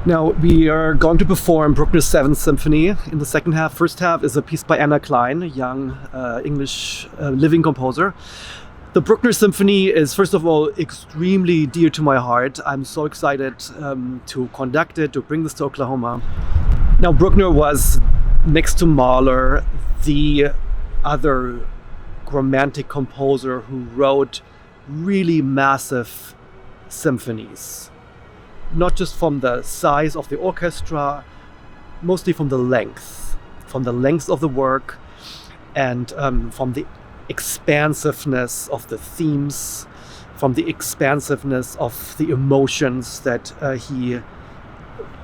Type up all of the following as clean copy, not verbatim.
Now we are going to perform Bruckner's Seventh Symphony in the second half. First half is a piece by Anna Clyne, a young English living composer. The Bruckner Symphony is, first of all, extremely dear to my heart. I'm so excited to conduct it, to bring this to Oklahoma. Now, Bruckner was, next to Mahler, the other romantic composer who wrote really massive symphonies. Not just from the size of the orchestra, mostly from the length of the work, and from the expansiveness of the themes, from the expansiveness of the emotions that he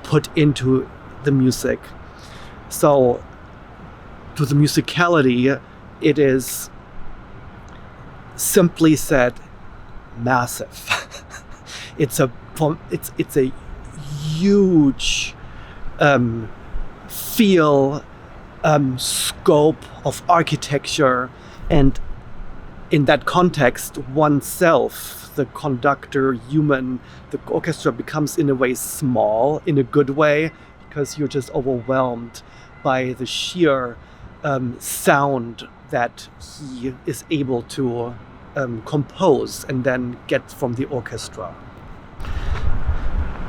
put into the music. So, to the musicality, it is simply said massive. It's a huge scope of architecture, and in that context, oneself, the conductor, human, the orchestra becomes in a way small, in a good way, because you're just overwhelmed by the sheer sound that he is able to compose and then get from the orchestra.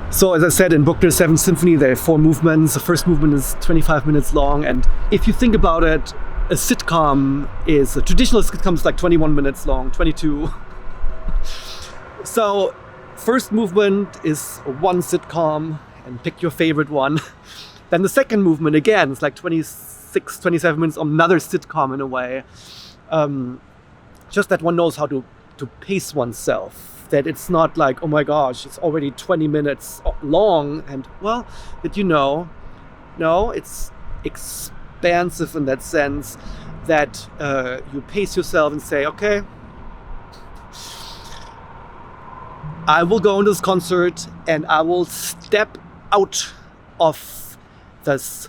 So as I said, in Bruckner's Seventh Symphony, there are 4 movements. The first movement is 25 minutes long. And if you think about it, a traditional sitcom is like 21 minutes long, 22. So first movement is one sitcom, and pick your favorite one. Then the second movement, again, is like 26, 27 minutes, another sitcom in a way. Just that one knows how to pace oneself. That it's not like, oh my gosh, it's already 20 minutes long, and well, that no, it's expansive in that sense that you pace yourself and say, okay, I will go into this concert and I will step out of this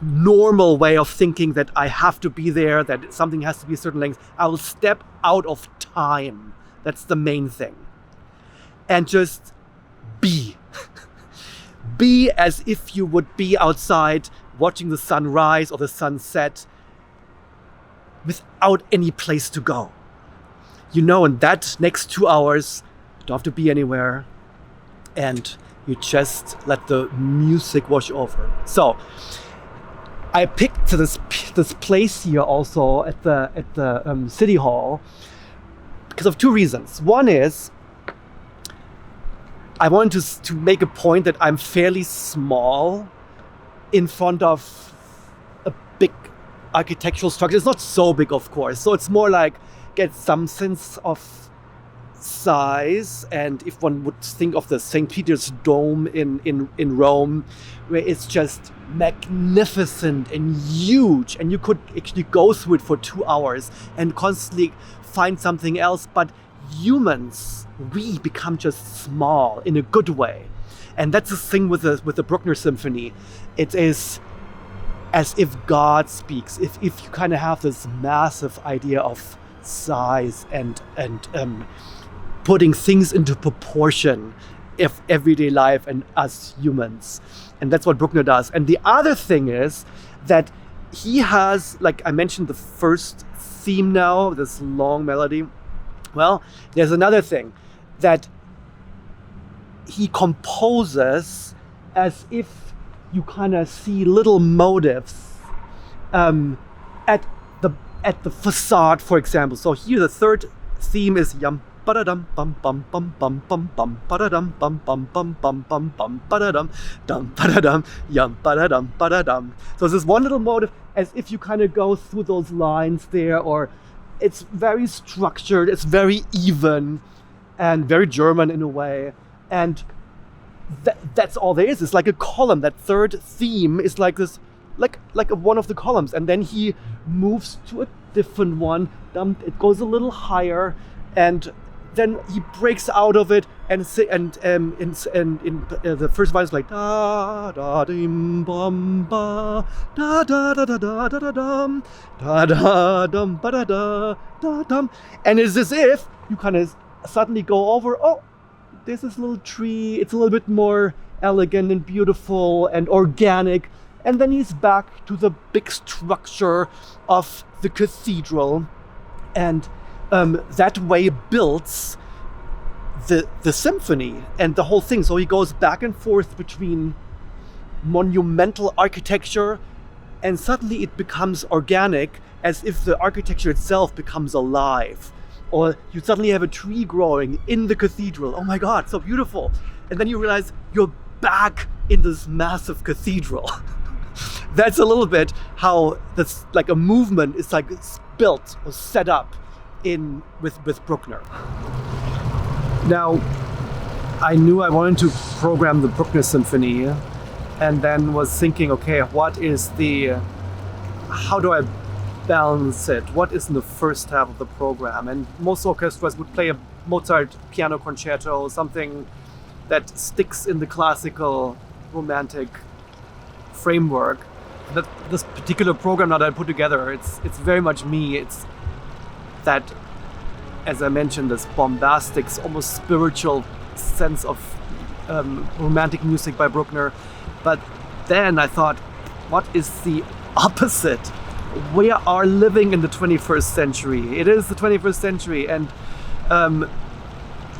normal way of thinking that I have to be there, that something has to be a certain length. I will step out of time. That's the main thing. And just be. Be as if you would be outside watching the sun rise or the sun set without any place to go. In that next 2 hours, you don't have to be anywhere, and you just let the music wash over. So I picked this place here also at the City Hall because of 2 reasons. One is I wanted to make a point that I'm fairly small in front of a big architectural structure. It's not so big, of course. So it's more like get some sense of size. And if one would think of the St. Peter's Dome in Rome, where it's just magnificent and huge, and you could actually go through it for 2 hours and constantly find something else. But humans, we become just small in a good way. And that's the thing with the Bruckner Symphony. It is as if God speaks. If you kind of have this massive idea of size and putting things into proportion of everyday life and us humans. And that's what Bruckner does. And the other thing is that he has, like I mentioned, the first theme now, this long melody. Well, there's another thing, that he composes as if you kind of see little motives at the facade, for example. So here the third theme is yum ba-da-dum bum bum bum bum bum bum ba-da-dum bum bum bum bum bum bum ba-da-dum dum ba-da-dum yum ba-da-dum ba-da-dum. So there's one little motive, as if you kind of go through those lines there, or it's very structured, it's very even, and very German in a way. And that's all there is. It's like a column. That third theme is like this, like one of the columns. And then he moves to a different one. It goes a little higher, and then he breaks out of it, and the first line is like da da dim bum ba da da da da da da da dum da da dum ba da da da dum, and it's as if you kind of suddenly go over, oh, there's this little tree, it's a little bit more elegant and beautiful and organic. And then he's back to the big structure of the cathedral, and that way builds the symphony and the whole thing. So he goes back and forth between monumental architecture, and suddenly it becomes organic, as if the architecture itself becomes alive. Or you suddenly have a tree growing in the cathedral. Oh my God, so beautiful. And then you realize you're back in this massive cathedral. That's a little bit how this, like, a movement is like built or set up in with Bruckner. Now, I knew I wanted to program the Bruckner Symphony, and then was thinking, okay, how do I balance it? What is in the first half of the program? And most orchestras would play a Mozart piano concerto, something that sticks in the classical romantic framework. That this particular program that I put together, it's very much me. It's that, as I mentioned, this bombastic, almost spiritual sense of romantic music by Bruckner. But then I thought, what is the opposite? We are living in the 21st century. It is the 21st century, and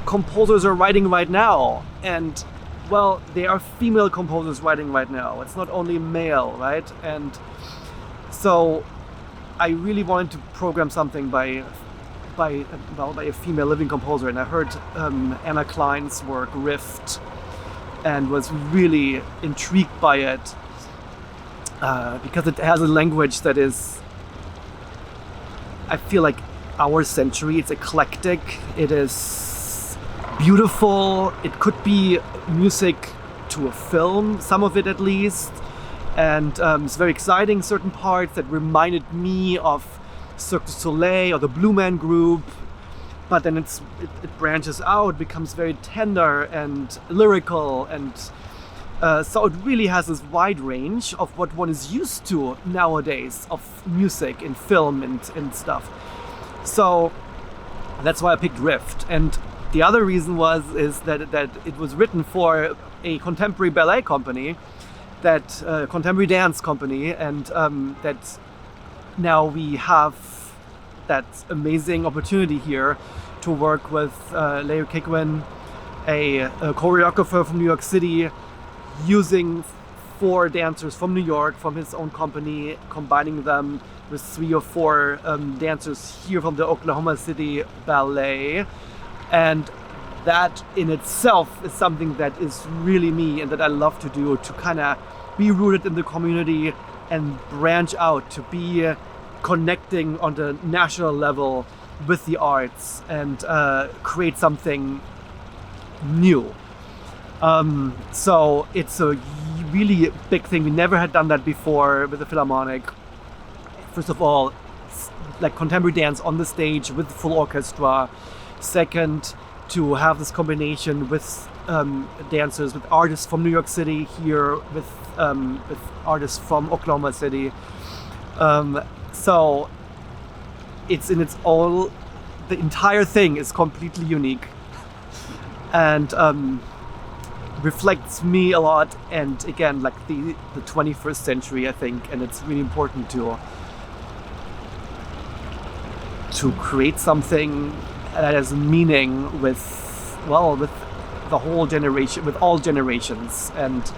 composers are writing right now. And well, there are female composers writing right now. It's not only male, right? And so I really wanted to program something by a female living composer. And I heard Anna Clyne's work, Rift, and was really intrigued by it because it has a language that is, I feel like, our century. It's eclectic. It is beautiful. It could be music to a film, some of it at least, and it's very exciting. Certain parts that reminded me of Cirque du Soleil or the Blue Man Group, but then it branches out, becomes very tender and lyrical, and so it really has this wide range of what one is used to nowadays of music in film and stuff. So that's why I picked Rift. And the other reason is that it was written for a contemporary ballet company, that contemporary dance company, and that now we have that amazing opportunity here to work with Leo Keigwin, a choreographer from New York City, using 4 dancers from New York, from his own company, combining them with 3 or 4 dancers here from the Oklahoma City Ballet. And that in itself is something that is really me and that I love to do, to kind of be rooted in the community and branch out, to be connecting on the national level with the arts and create something new. So it's a really big thing. We never had done that before with the Philharmonic. First of all, like contemporary dance on the stage with the full orchestra. Second, to have this combination with dancers, with artists from New York City here, with artists from Oklahoma City. So it's in its all, the entire thing is completely unique and reflects me a lot. And again, like the 21st century, I think, and it's really important to create something that has meaning with the whole generation, with all generations, and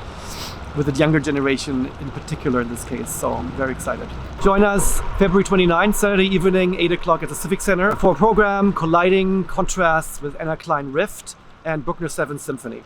with the younger generation in particular in this case. So I'm very excited. Join us February 29th, Saturday evening, 8 o'clock at the Civic Center for a program colliding contrasts with Anna Clyne Rift and Bruckner 7 Symphony.